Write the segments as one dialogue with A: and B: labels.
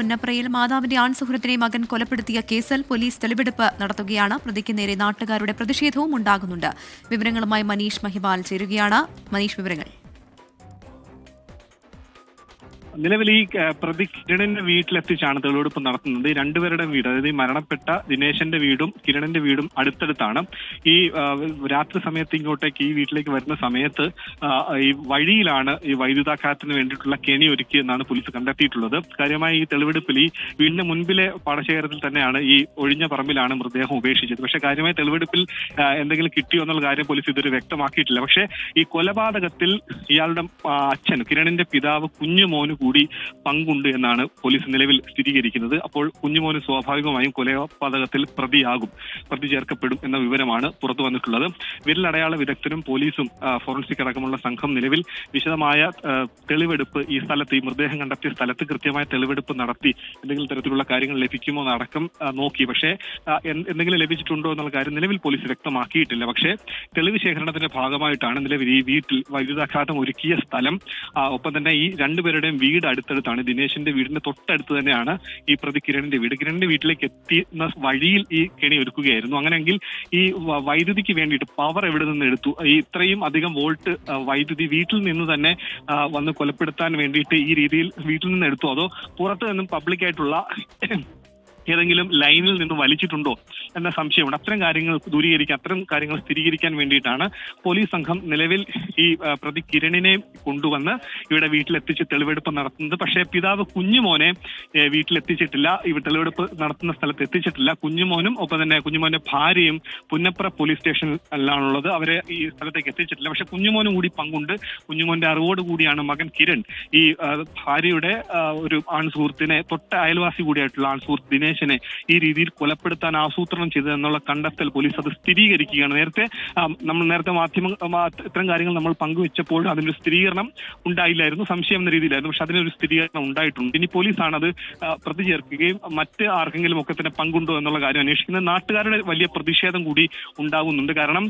A: പുന്നപ്രയിൽ മാതാവിന്റെ ആൺസുഹൃത്തിനെ മകൻ കൊലപ്പെടുത്തിയ കേസിൽ പോലീസ് തെളിവെടുപ്പ് നടത്തുകയാണ്. പ്രതിക്ക് നേരെ നാട്ടുകാരുടെ പ്രതിഷേധവും ഉണ്ടാകുന്നുണ്ട്. വിവരങ്ങളുമായി മനീഷ് മഹിപാൽ ചേരുകയാണ്. മനീഷ്, വിവരങ്ങൾ.
B: നിലവിൽ ഈ പ്രതി കിരണിന്റെ വീട്ടിലെത്തിച്ചാണ് തെളിവെടുപ്പ് നടത്തുന്നത്. ഈ രണ്ടുപേരുടെ വീട്, അതായത് ഈ മരണപ്പെട്ട ദിനേശന്റെ വീടും കിരണിന്റെ വീടും അടുത്തടുത്താണ്. ഈ രാത്രി സമയത്ത് ഇങ്ങോട്ടേക്ക് ഈ വീട്ടിലേക്ക് വരുന്ന സമയത്ത് ഈ വഴിയിലാണ് ഈ വൈദ്യുതാഘാതത്തിന് വേണ്ടിയിട്ടുള്ള കെണി ഒരുക്കിയെന്നാണ് പോലീസ് കണ്ടെത്തിയിട്ടുള്ളത്. കാര്യമായി ഈ തെളിവെടുപ്പിൽ ഈ വീടിന്റെ മുൻപിലെ പാടശേഖരത്തിൽ തന്നെയാണ് ഈ ഒഴിഞ്ഞ പറമ്പിലാണ് മൃതദേഹം ഉപേക്ഷിച്ചത്. പക്ഷേ കാര്യമായ തെളിവെടുപ്പിൽ എന്തെങ്കിലും കിട്ടിയോ എന്നുള്ള കാര്യം പോലീസ് ഇതുവരെ വ്യക്തമാക്കിയിട്ടില്ല. പക്ഷേ ഈ കൊലപാതകത്തിൽ ഇയാളുടെ അച്ഛൻ, കിരണിന്റെ പിതാവ് കുഞ്ഞുമോന് കൂടി പങ്കുണ്ട് എന്നാണ് പോലീസ് നിലവിൽ സ്ഥിരീകരിക്കുന്നത്. അപ്പോൾ കുഞ്ഞുമോന് സ്വാഭാവികമായും കൊലപാതകത്തിൽ പ്രതി ചേർക്കപ്പെടും എന്ന വിവരമാണ് പുറത്തു വന്നിട്ടുള്ളത്. വിരലടയാള വിദഗ്ധരും പോലീസും ഫോറൻസിക് അടക്കമുള്ള സംഘം നിലവിൽ വിശദമായ തെളിവെടുപ്പ് ഈ സ്ഥലത്ത്, ഈ മൃതദേഹം കണ്ടെത്തിയ സ്ഥലത്ത് കൃത്യമായ തെളിവെടുപ്പ് നടത്തി എന്തെങ്കിലും തരത്തിലുള്ള കാര്യങ്ങൾ ലഭിക്കുമോ എന്നടക്കം നോക്കി. പക്ഷേ എന്തെങ്കിലും ലഭിച്ചിട്ടുണ്ടോ എന്നുള്ള കാര്യം നിലവിൽ പോലീസ് വ്യക്തമാക്കിയിട്ടില്ല. പക്ഷേ തെളിവ് ശേഖരണത്തിന്റെ ഭാഗമായിട്ടാണ് നിലവിൽ ഈ വീട്ടിൽ വൈദ്യുതാഘാതം ഒരുക്കിയ സ്ഥലം, ഒപ്പം തന്നെ ഈ രണ്ടുപേരുടെയും വീട് അടുത്തടുത്താണ്. ദിനേശിന്റെ വീടിന്റെ തൊട്ടടുത്ത് തന്നെയാണ് ഈ പ്രതി കിരണിന്റെ വീട്. കിരണിന്റെ വീട്ടിലേക്ക് എത്തുന്ന വഴിയിൽ ഈ കെണി ഒരുക്കുകയായിരുന്നു. അങ്ങനെയെങ്കിൽ ഈ വൈദ്യുതിക്ക് വേണ്ടിയിട്ട് പവർ എവിടെ നിന്ന് എടുത്തു? ഈ ഇത്രയും അധികം വോൾട്ട് വൈദ്യുതി വീട്ടിൽ നിന്ന് തന്നെ വന്ന് കൊലപ്പെടുത്താൻ വേണ്ടിയിട്ട് ഈ രീതിയിൽ വീട്ടിൽ നിന്ന് എടുത്തു, അതോ പുറത്തു നിന്നും പബ്ലിക്കായിട്ടുള്ള ഏതെങ്കിലും ലൈനിൽ നിന്ന് വലിച്ചിട്ടുണ്ടോ എന്ന സംശയമുണ്ട്. അത്തരം കാര്യങ്ങൾ സ്ഥിരീകരിക്കാൻ വേണ്ടിയിട്ടാണ് പോലീസ് സംഘം നിലവിൽ ഈ പ്രതി കിരണിനെ കൊണ്ടുവന്ന് ഇവിടെ വീട്ടിലെത്തിച്ച് തെളിവെടുപ്പ് നടത്തുന്നത്. പക്ഷേ പിതാവ് കുഞ്ഞുമോനെ വീട്ടിലെത്തിച്ചിട്ടില്ല, തെളിവെടുപ്പ് നടത്തുന്ന സ്ഥലത്ത് എത്തിച്ചിട്ടില്ല. കുഞ്ഞുമോനും ഒപ്പം തന്നെ കുഞ്ഞുമോന്റെ ഭാര്യയും പുന്നപ്ര പോലീസ് സ്റ്റേഷനിലാണുള്ളത്. അവരെ ഈ സ്ഥലത്തേക്ക് എത്തിച്ചിട്ടില്ല. പക്ഷെ കുഞ്ഞുമോനും കൂടി പങ്കുണ്ട്. കുഞ്ഞുമോന്റെ അറിവോട് കൂടിയാണ് മകൻ കിരൺ ഈ ഭാര്യയുടെ ഒരു ആൺസുഹൃത്തിനെ, തൊട്ട അയൽവാസി കൂടിയായിട്ടുള്ള ആൺസുഹൃത്ത് ദിനേശനെ ഈ രീതിയിൽ കൊലപ്പെടുത്താൻ ആസൂത്രണം ചെയ്തതെന്നുള്ള കണ്ടെത്തൽ പോലീസ് അത് സ്ഥിരീകരിക്കുകയാണ്. നേരത്തെ ഇത്തരം കാര്യങ്ങൾ നമ്മൾ പങ്കുവെച്ചപ്പോൾ അതിനൊരു സ്ഥിരീകരണം ഉണ്ടായില്ലായിരുന്നു, സംശയം എന്ന രീതിയിലായിരുന്നു. പക്ഷെ അതിനൊരു സ്ഥിരീകരണം ഉണ്ടായിട്ടുണ്ട്. ഇനി പോലീസാണ് അത് പ്രതി ചേർക്കുകയും മറ്റ് ആർക്കെങ്കിലും ഒക്കെ തന്നെ പങ്കുണ്ടോ എന്നുള്ള കാര്യം അന്വേഷിക്കുന്നത്. നാട്ടുകാരുടെ വലിയ പ്രതിഷേധം കൂടി ഉണ്ടാകുന്നുണ്ട്. കാരണം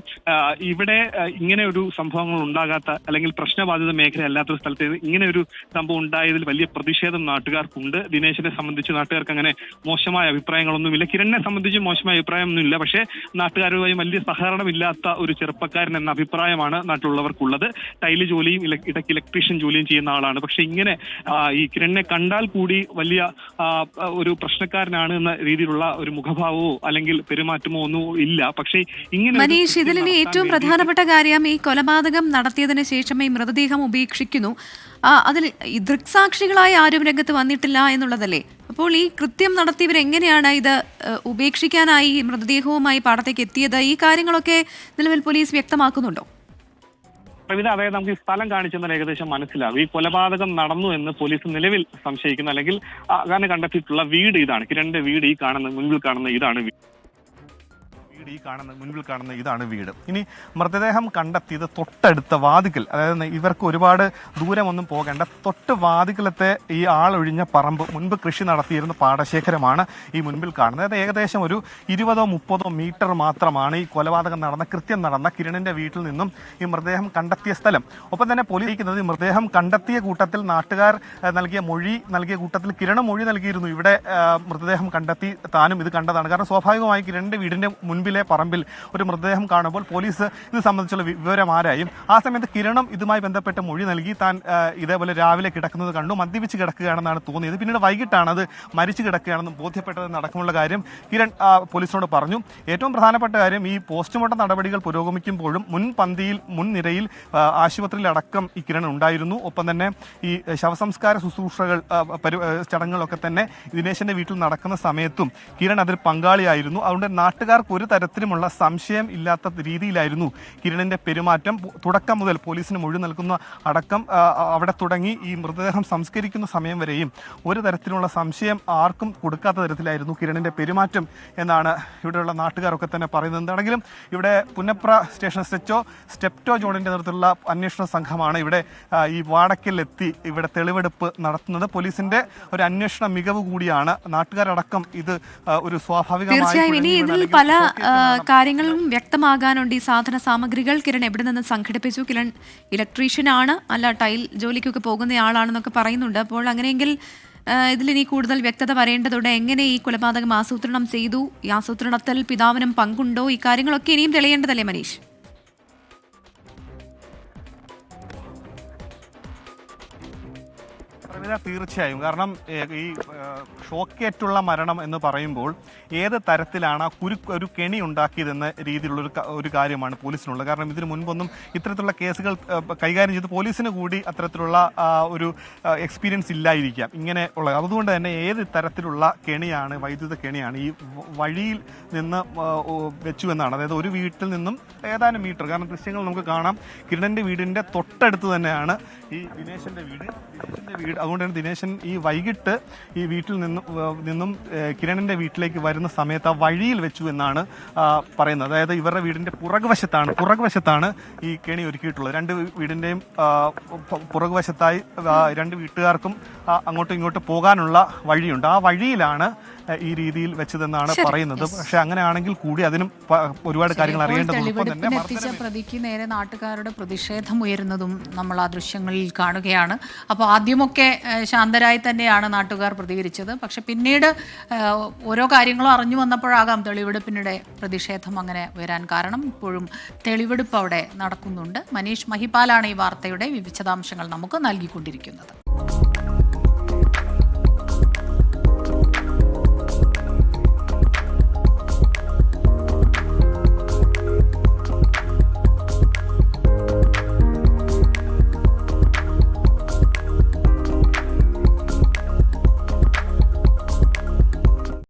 B: ഇവിടെ ഇങ്ങനെ ഒരു സംഭവങ്ങൾ ഉണ്ടാകാത്ത, അല്ലെങ്കിൽ പ്രശ്നബാധിത മേഖല അല്ലാത്തൊരു സ്ഥലത്ത് ഇങ്ങനെ ഒരു സംഭവം ഉണ്ടായതിൽ വലിയ പ്രതിഷേധം നാട്ടുകാർക്കുണ്ട്. ദിനേശിനെ സംബന്ധിച്ച് നാട്ടുകാർക്ക് അങ്ങനെ മോശമായ അഭിപ്രായങ്ങളൊന്നുമില്ല. കിരണിനെ സംബന്ധിച്ച് മോശമായ അഭിപ്രായമൊന്നുമില്ല. പക്ഷേ നാട്ടുകാരുമായി വലിയ സഹകരണമില്ലാത്ത ഒരു ചെറുപ്പക്കാരൻ എന്ന അഭിപ്രായമാണ് നാട്ടിലുള്ളവർക്കുള്ളത്. ടൈല് ജോലിയും ഇടയ്ക്ക് ഇലക്ട്രീഷ്യൻ ജോലിയും ചെയ്യുന്ന ആളാണ്. പക്ഷെ ഇങ്ങനെ ഈ കിരണിനെ കണ്ടാൽ കൂടി വലിയ ഒരു പ്രശ്നക്കാരനാണ് എന്ന രീതിയിലുള്ള ഒരു മുഖഭാവമോ അല്ലെങ്കിൽ പെരുമാറ്റമോ ഒന്നും ഇല്ല. പക്ഷേ ഇങ്ങനെ
A: മനീഷ്, ഇതിലെ ഏറ്റവും പ്രധാനപ്പെട്ട കാര്യം ഈ കൊലപാതകം നടത്തിയതിനു ശേഷം ഈ മൃതദേഹം ഉപേക്ഷിക്കുന്നു. അതിൽ ദൃക്സാക്ഷികളായി ആരും രംഗത്ത് വന്നിട്ടില്ല എന്നുള്ളതല്ലേ? അപ്പോൾ ഈ കൃത്യം നടത്തിയവരെങ്ങനെയാണ് ഇത് ഉപേക്ഷിക്കാനായി മൃതദേഹവുമായി പാടത്തേക്ക് എത്തിയത്? ഈ കാര്യങ്ങളൊക്കെ നിലവിൽ പോലീസ് വ്യക്തമാക്കുന്നുണ്ടോ?
B: അതായത് നമുക്ക് ഈ സ്ഥലം കാണിച്ചെന്നാൽ ഏകദേശം മനസ്സിലാവും. ഈ കൊലപാതകം നടന്നു എന്ന് പോലീസ് നിലവിൽ സംശയിക്കുന്ന, അല്ലെങ്കിൽ അങ്ങനെ കണ്ടെത്തിയിട്ടുള്ള വീട് ഇതാണ്. കിരണിന്റെ വീട് മുൻപിൽ കാണുന്ന ഇതാണ് വീട്. ഇനി മൃതദേഹം കണ്ടെത്തിയത് തൊട്ടടുത്ത വാതിക്കൽ, അതായത് ഇവർക്ക് ഒരുപാട് ദൂരമൊന്നും പോകേണ്ട തൊട്ട് വാതിക്കലത്തെ ഈ ആളൊഴിഞ്ഞ പറമ്പ്, മുൻപ് കൃഷി നടത്തിയിരുന്ന പാടശേഖരമാണ് ഈ മുൻപിൽ കാണുന്നത്. അതായത് ഏകദേശം ഒരു 20-30 മീറ്റർ മാത്രമാണ് ഈ കൊലപാതകം കൃത്യം നടന്ന കിരണിന്റെ വീട്ടിൽ നിന്നും ഈ മൃതദേഹം കണ്ടെത്തിയ സ്ഥലം. ഒപ്പം തന്നെ പോലീസ് ഈ മൃതദേഹം കണ്ടെത്തിയ കൂട്ടത്തിൽ നാട്ടുകാർ നൽകിയ കൂട്ടത്തിൽ കിരണ് മൊഴി നൽകിയിരുന്നു. ഇവിടെ മൃതദേഹം കണ്ടെത്തി താനും ഇത് കണ്ടതാണ്. കാരണം സ്വാഭാവികമായി കിരണിന്റെ വീടിന്റെ മുൻപിലെ പറമ്പിൽ ഒരു മൃതദേഹം കാണുമ്പോൾ പോലീസ് ഇത് സംബന്ധിച്ചുള്ള വിവരം ആരായും. ആ സമയത്ത് കിരണം ഇതുമായി ബന്ധപ്പെട്ട് മൊഴി നൽകി. താൻ ഇതേപോലെ രാവിലെ കിടക്കുന്നത് കണ്ടു, മദ്യപിച്ച് കിടക്കുകയാണെന്നാണ് തോന്നിയത്. പിന്നീട് വൈകിട്ടാണ് അത് മരിച്ചു കിടക്കുകയാണെന്ന് ബോധ്യപ്പെട്ടതെന്ന് അടക്കമുള്ള കാര്യം കിരൺ പോലീസിനോട് പറഞ്ഞു. ഏറ്റവും പ്രധാനപ്പെട്ട കാര്യം, ഈ പോസ്റ്റ്മോർട്ടം നടപടികൾ പുരോഗമിക്കുമ്പോഴും മുൻനിരയിൽ ആശുപത്രിയിലടക്കം ഈ കിരൺ ഉണ്ടായിരുന്നു. ഒപ്പം തന്നെ ഈ ശവസംസ്കാര ശുശ്രൂഷകൾ ചടങ്ങുകളൊക്കെ തന്നെ ദിനേശന്റെ വീട്ടിൽ നടക്കുന്ന സമയത്തും കിരൺ അതിൽ പങ്കാളിയായിരുന്നു. അതുകൊണ്ട് നാട്ടുകാർക്ക് ഒരു തരത്തിലുമുള്ള സംശയം ഇല്ലാത്ത രീതിയിലായിരുന്നു കിരണിന്റെ പെരുമാറ്റം. തുടക്കം മുതൽ പോലീസിന് മൊഴി നൽകുന്ന അടക്കം അവിടെ തുടങ്ങി ഈ മൃതദേഹം സംസ്കരിക്കുന്ന സമയം വരെയും ഒരു തരത്തിലുള്ള സംശയം ആർക്കും കൊടുക്കാത്ത തരത്തിലായിരുന്നു കിരണിന്റെ പെരുമാറ്റം എന്നാണ് ഇവിടെയുള്ള നാട്ടുകാരൊക്കെ തന്നെ പറയുന്നത്. എന്താണെങ്കിലും ഇവിടെ പുന്നപ്ര സ്റ്റേഷൻ സ്റ്റെപ്റ്റോ ജോണിന്റെ നേതൃത്വത്തിലുള്ള അന്വേഷണ സംഘമാണ് ഇവിടെ ഈ വാടക്കലെത്തി ഇവിടെ തെളിവെടുപ്പ് നടത്തുന്നത്. പോലീസിന്റെ ഒരു അന്വേഷണ മികവ് കൂടിയാണ്. നാട്ടുകാരടക്കം ഇത് ഒരു
A: സ്വാഭാവികമായി പല കാര്യങ്ങളും വ്യക്തമാകാനുണ്ട്. ഈ സാധന സാമഗ്രികൾ കിരൺ എവിടെ നിന്ന് സംഘടിപ്പിച്ചു? കിരൺ ഇലക്ട്രീഷ്യൻ ആണ്, അല്ല ടൈൽ ജോലിക്കൊക്കെ പോകുന്ന ആളാണെന്നൊക്കെ പറയുന്നുണ്ട്. അപ്പോൾ അങ്ങനെയെങ്കിൽ ഇതിലിനി കൂടുതൽ വ്യക്തത വരേണ്ടതുണ്ട്. എങ്ങനെ ഈ കൊലപാതകം ആസൂത്രണം ചെയ്തു, ഈ ആസൂത്രണത്തിൽ പിതാവിനും പങ്കുണ്ടോ, ഈ കാര്യങ്ങളൊക്കെ ഇനിയും തെളിയേണ്ടതല്ലേ മനീഷ്?
C: തീർച്ചയായും. കാരണം ഈ ഷോക്കേറ്റുള്ള മരണം എന്ന് പറയുമ്പോൾ ഏത് തരത്തിലാണ് ഒരു കെണി ഉണ്ടാക്കിയതെന്ന രീതിയിലുള്ള ഒരു കാര്യമാണ് പോലീസിനുള്ളത്. കാരണം ഇതിനു മുൻപൊന്നും ഇത്തരത്തിലുള്ള കേസുകൾ കൈകാര്യം ചെയ്ത് പോലീസിന് കൂടി അത്തരത്തിലുള്ള ഒരു എക്സ്പീരിയൻസ് ഇല്ലായിരിക്കാം ഇങ്ങനെ ഉള്ളത്. അതുകൊണ്ട് തന്നെ ഏത് തരത്തിലുള്ള കെണിയാണ്, വൈദ്യുത കെണിയാണ് ഈ വഴിയിൽ നിന്ന് വെച്ചു എന്നാണ്. അതായത് ഒരു വീട്ടിൽ നിന്നും ഏതാനും മീറ്റർ, കാരണം ദൃശ്യങ്ങൾ നമുക്ക് കാണാം, കിരണൻ്റെ വീടിൻ്റെ തൊട്ടടുത്ത് തന്നെയാണ് ഈ ദിനേശൻ്റെ വീട്. അതുകൊണ്ട് തന്നെ ദിനേശൻ ഈ വൈകിട്ട് ഈ വീട്ടിൽ നിന്നും കിരണിൻ്റെ വീട്ടിലേക്ക് വരുന്ന സമയത്ത് ആ വഴിയിൽ വെച്ചു എന്നാണ് പറയുന്നത്. അതായത് ഇവരുടെ വീടിൻ്റെ പുറകുവശത്താണ് ഈ കെണി ഒരുക്കിയിട്ടുള്ളത്. രണ്ട് വീടിൻ്റെയും പുറകുവശത്തായി രണ്ട് വീട്ടുകാർക്കും അങ്ങോട്ടും ഇങ്ങോട്ടും പോകാനുള്ള വഴിയുണ്ട്. ആ വഴിയിലാണ് ഈ രീതിയിൽ വെച്ചതെന്നാണ് പറയുന്നത്. പക്ഷെ അങ്ങനെയാണെങ്കിൽ കൂടി അതിനും ഒരുപാട് കാര്യങ്ങൾ അറിയേണ്ടതുണ്ട്.
D: എത്തിച്ച പ്രതിക്ക് നേരെ നാട്ടുകാരുടെ പ്രതിഷേധം ഉയരുന്നതും നമ്മൾ ആ ദൃശ്യങ്ങളിൽ കാണുകയാണ്. അപ്പോൾ ആദ്യമൊക്കെ ശാന്തരായി തന്നെയാണ് നാട്ടുകാർ പ്രതികരിച്ചത്. പക്ഷെ പിന്നീട് ഓരോ കാര്യങ്ങളും അറിഞ്ഞു വന്നപ്പോഴാകാം തെളിവെടുപ്പിനിടെ പ്രതിഷേധം അങ്ങനെ വരാൻ കാരണം. ഇപ്പോഴും തെളിവെടുപ്പ് അവിടെ നടക്കുന്നുണ്ട്. മനീഷ് മഹിപാലാണ് ഈ വാർത്തയുടെ വിശദാംശങ്ങൾ നമുക്ക് നൽകിക്കൊണ്ടിരിക്കുന്നത്.